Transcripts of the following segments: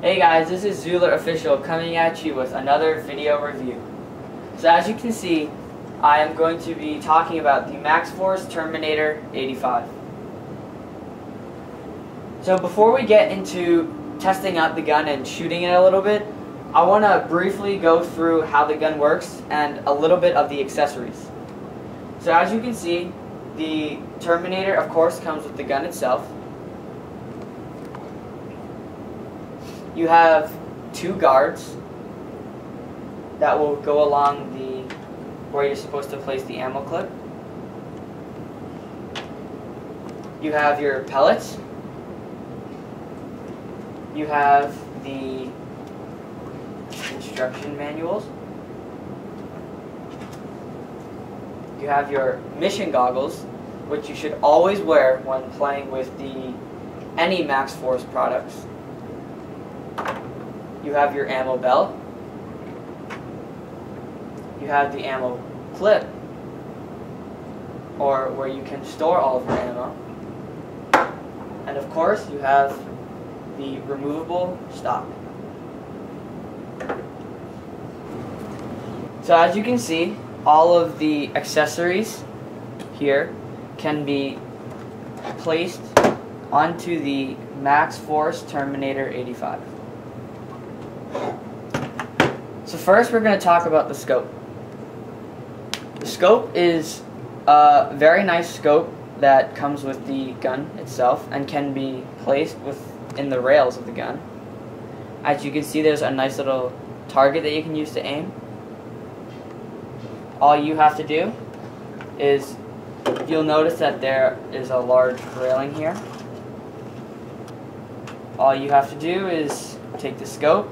Hey guys, this is zooLert Official coming at you with another video review. So as you can see, I am going to be talking about the Max Force Terminator 85. So before we get into testing out the gun and shooting it a little bit, I want to briefly go through how the gun works and a little bit of the accessories. So as you can see, the Terminator of course comes with the gun itself. You have two guards that will go along where you're supposed to place the ammo clip. You have your pellets. You have the instruction manuals. You have your mission goggles, which you should always wear when playing with any Max Force products. You have your ammo belt. You have the ammo clip, or where you can store all of your ammo. And of course, you have the removable stock. So as you can see, all of the accessories here can be placed onto the Max Force Terminator 85. So first we're going to talk about the scope. The scope is a very nice scope that comes with the gun itself and can be placed within the rails of the gun. As you can see, there's a nice little target that you can use to aim. All you have to do is, you'll notice that there is a large railing here. All you have to do is take the scope,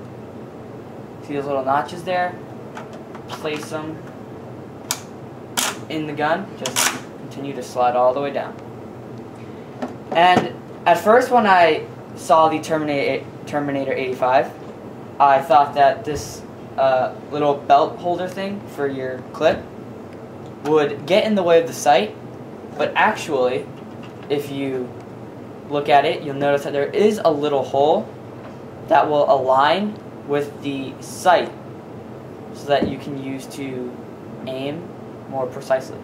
see those little notches there, place them in the gun, just continue to slide all the way down. And at first when I saw the Terminator 85, I thought that this little belt holder thing for your clip would get in the way of the sight, but actually, if you look at it, you'll notice that there is a little hole that will align with the sight so that you can use to aim more precisely.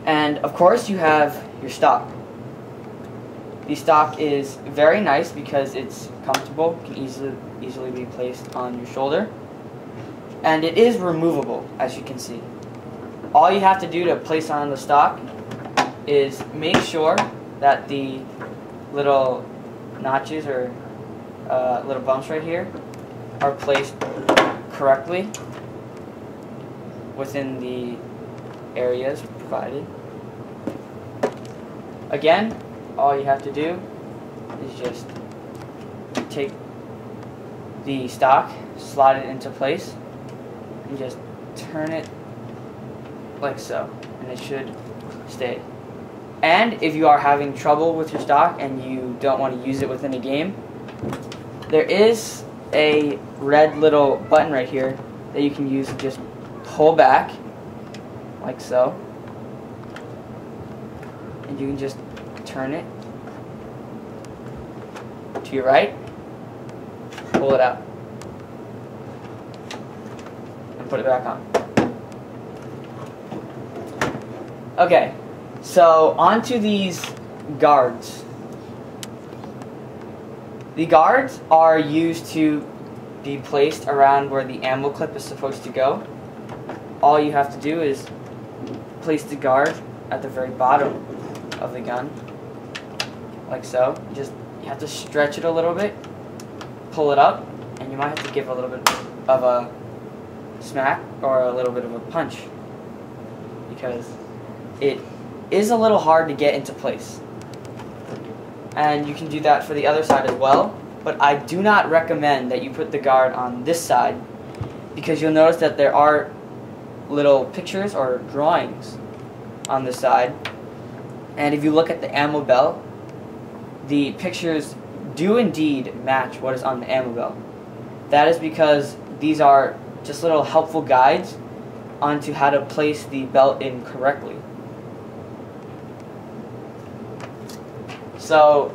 And of course you have your stock. The stock is very nice because it's comfortable, can easily be placed on your shoulder, and it is removable, as you can see. All you have to do to place on the stock is make sure that the little notches or little bumps right here are placed correctly within the areas provided. Again, all you have to do is just take the stock, slide it into place, and just turn it like so, and it should stay. And if you are having trouble with your stock and you don't want to use it within a game, there is a red little button right here that you can use to just pull back like so, and you can just turn it to your right, pull it out, and put it back on. Okay, so onto these guards. The guards are used to be placed around where the ammo clip is supposed to go. All you have to do is place the guard at the very bottom of the gun, like so. You have to stretch it a little bit, pull it up, and you might have to give a little bit of a smack or a little bit of a punch because it is a little hard to get into place. And you can do that for the other side as well, but I do not recommend that you put the guard on this side because you'll notice that there are little pictures or drawings on this side, and if you look at the ammo belt, the pictures do indeed match what is on the ammo belt. That is because these are just little helpful guides onto how to place the belt in correctly. So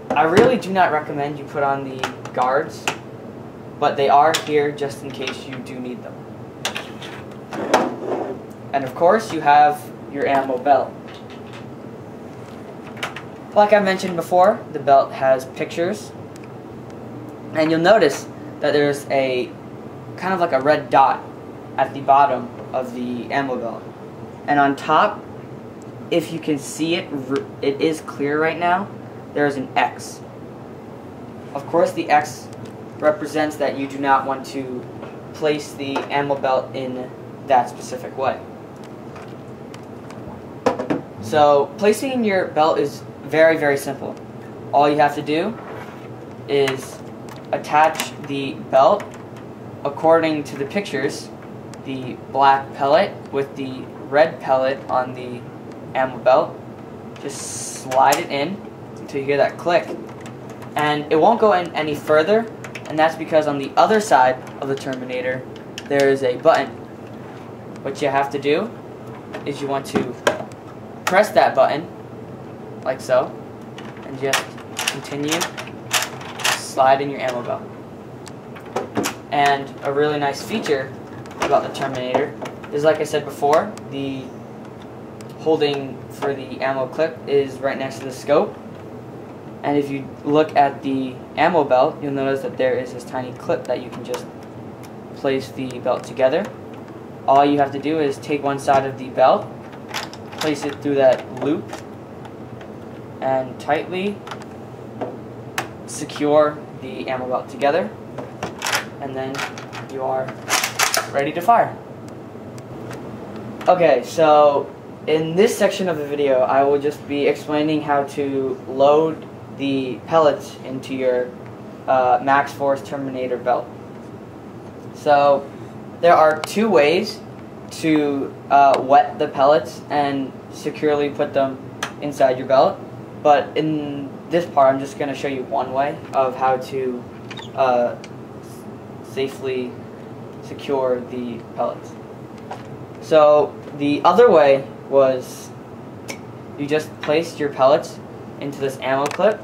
I really do not recommend you put on the guards, but they are here just in case you do need them. And of course you have your ammo belt. Like I mentioned before, the belt has pictures, and you'll notice that there's a kind of like a red dot at the bottom of the ammo belt. And on top, if you can see it, it is clear right now, there's an X. Of course the X represents that you do not want to place the ammo belt in that specific way. So placing your belt is very, very simple. All you have to do is attach the belt according to the pictures, the black pellet with the red pellet on the ammo belt. Just slide it in until you hear that click, and it won't go in any further, and that's because on the other side of the Terminator there is a button. What you have to do is you want to press that button like so, and just continue to slide in your ammo belt. And a really nice feature about the Terrornator is, like I said before, the holding for the ammo clip is right next to the scope. And if you look at the ammo belt, you'll notice that there is this tiny clip that you can just place the belt together. All you have to do is take one side of the belt, place it through that loop, and tightly secure the ammo belt together, and then you are ready to fire. Okay, so in this section of the video I will just be explaining how to load the pellets into your Max Force Terminator belt. So there are two ways to wet the pellets and securely put them inside your belt, but in this part I'm just going to show you one way of how to safely secure the pellets. So the other way was you just place your pellets into this ammo clip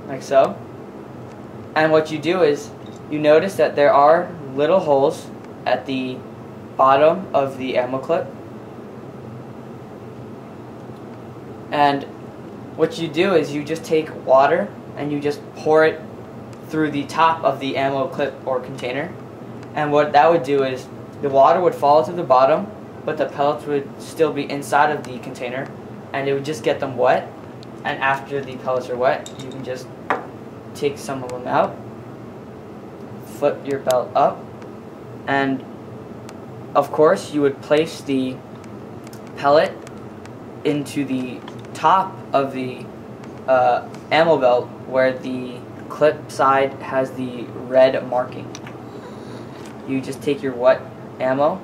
like so, and what you do is you notice that there are little holes at the bottom of the ammo clip, and what you do is you just take water and you just pour it through the top of the ammo clip or container, and what that would do is the water would fall to the bottom, but the pellets would still be inside of the container, and it would just get them wet. And after the pellets are wet, you can just take some of them out, flip your belt up, and of course you would place the pellet into the top of the ammo belt where the clip side has the red marking. You just take your wet ammo,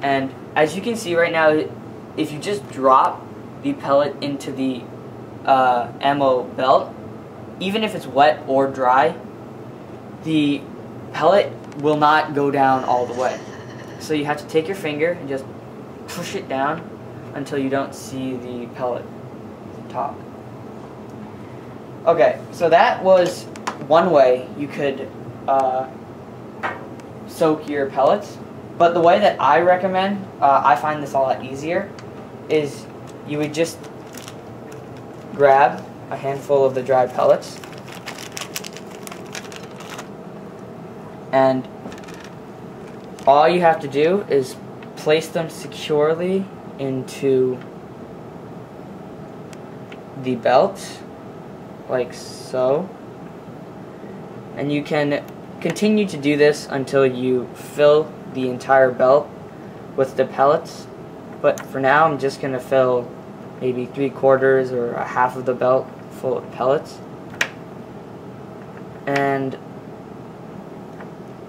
and as you can see right now, if you just drop the pellet into the ammo belt, even if it's wet or dry, the pellet will not go down all the way. So you have to take your finger and just push it down until you don't see the pellet at the top. Okay, so that was one way you could soak your pellets, but the way that I recommend, I find this a lot easier, is you would just grab a handful of the dried pellets and all you have to do is place them securely into the belt like so, and you can continue to do this until you fill the entire belt with the pellets, but for now I'm just going to fill maybe 3/4 or a half of the belt full of pellets. And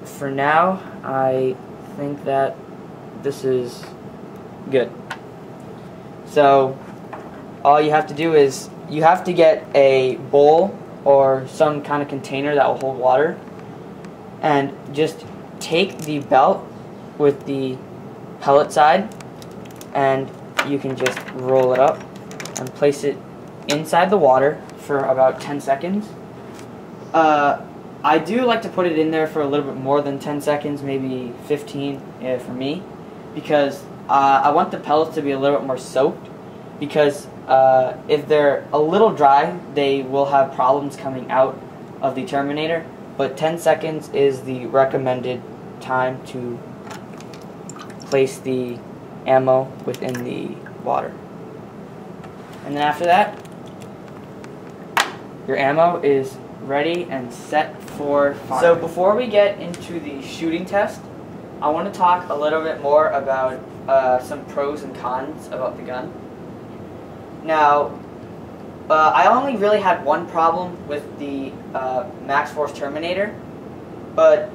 for now I think that this is good. So all you have to do is you have to get a bowl or some kind of container that will hold water, and just take the belt with the pellet side and you can just roll it up and place it inside the water for about 10 seconds. I do like to put it in there for a little bit more than 10 seconds, maybe 15 for me, because I want the pellets to be a little bit more soaked, because if they're a little dry, they will have problems coming out of the Terminator, but 10 seconds is the recommended time to place the ammo within the water. And then after that, your ammo is ready and set for fire. So before we get into the shooting test, I want to talk a little bit more about some pros and cons about the gun. Now, I only really had one problem with the Max Force Terminator, but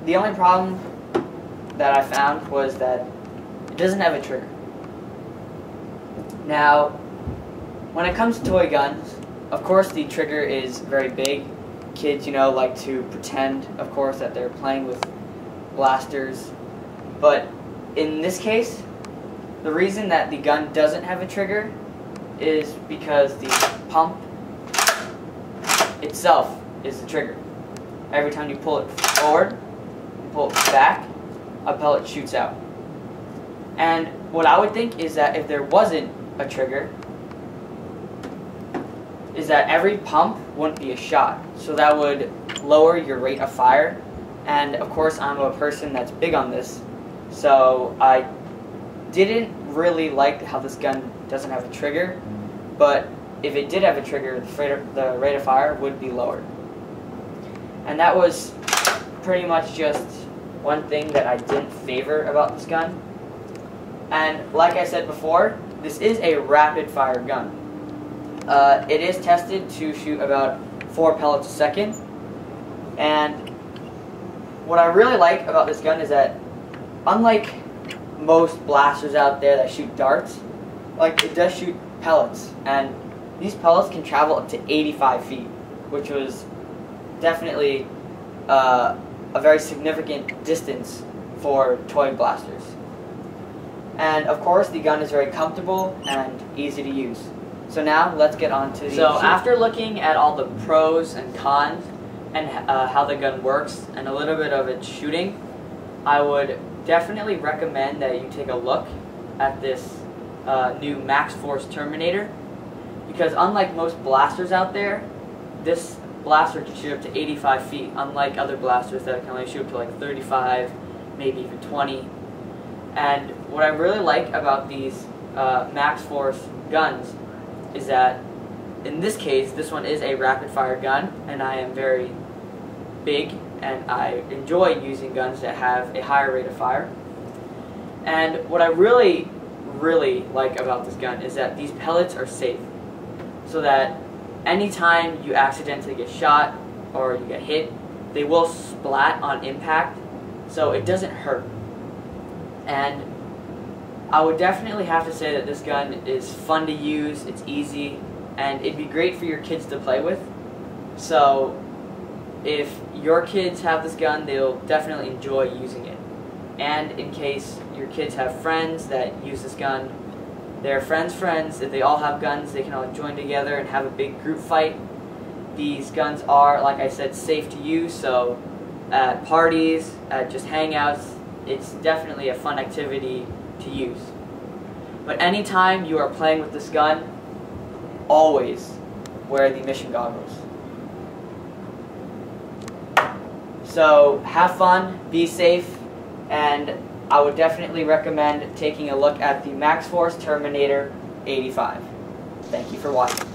the only problem that I found was that it doesn't have a trigger. Now, when it comes to toy guns, of course the trigger is very big. Kids, like to pretend, of course, that they're playing with blasters. But in this case, the reason that the gun doesn't have a trigger is because the pump itself is the trigger. Every time you pull it forward, pull it back, a pellet shoots out. And what I would think is that if there wasn't a trigger, is that every pump wouldn't be a shot. So that would lower your rate of fire. And of course, I'm a person that's big on this, so I didn't really like how this gun doesn't have a trigger, but if it did have a trigger, the rate of fire would be lowered. And that was pretty much just one thing that I didn't favor about this gun. And like I said before, this is a rapid fire gun. It is tested to shoot about 4 pellets a second. And what I really like about this gun is that, unlike most blasters out there that shoot darts, it does shoot pellets. And these pellets can travel up to 85 feet, which was definitely a very significant distance for toy blasters. And of course, the gun is very comfortable and easy to use. So now let's get on to the shooting. After looking at all the pros and cons and how the gun works and a little bit of its shooting, I would definitely recommend that you take a look at this new Max Force Terminator, because unlike most blasters out there, this blaster can shoot up to 85 feet, unlike other blasters that can only shoot up to 35, maybe even 20. And what I really like about these Max Force guns is that, in this case, this one is a rapid fire gun, and I am very big, and I enjoy using guns that have a higher rate of fire. And what I really like about this gun is that these pellets are safe, so that anytime you accidentally get shot or you get hit, they will splat on impact, so it doesn't hurt. And I would definitely have to say that this gun is fun to use, it's easy, and it'd be great for your kids to play with. So if your kids have this gun, they'll definitely enjoy using it. And in case your kids have friends that use this gun, their friends, if they all have guns, they can all join together and have a big group fight. These guns are, like I said, safe to use, so at parties, at just hangouts, it's definitely a fun activity to use. But anytime you are playing with this gun, always wear the mission goggles. So have fun, be safe, and I would definitely recommend taking a look at the Max Force Terminator 85. Thank you for watching.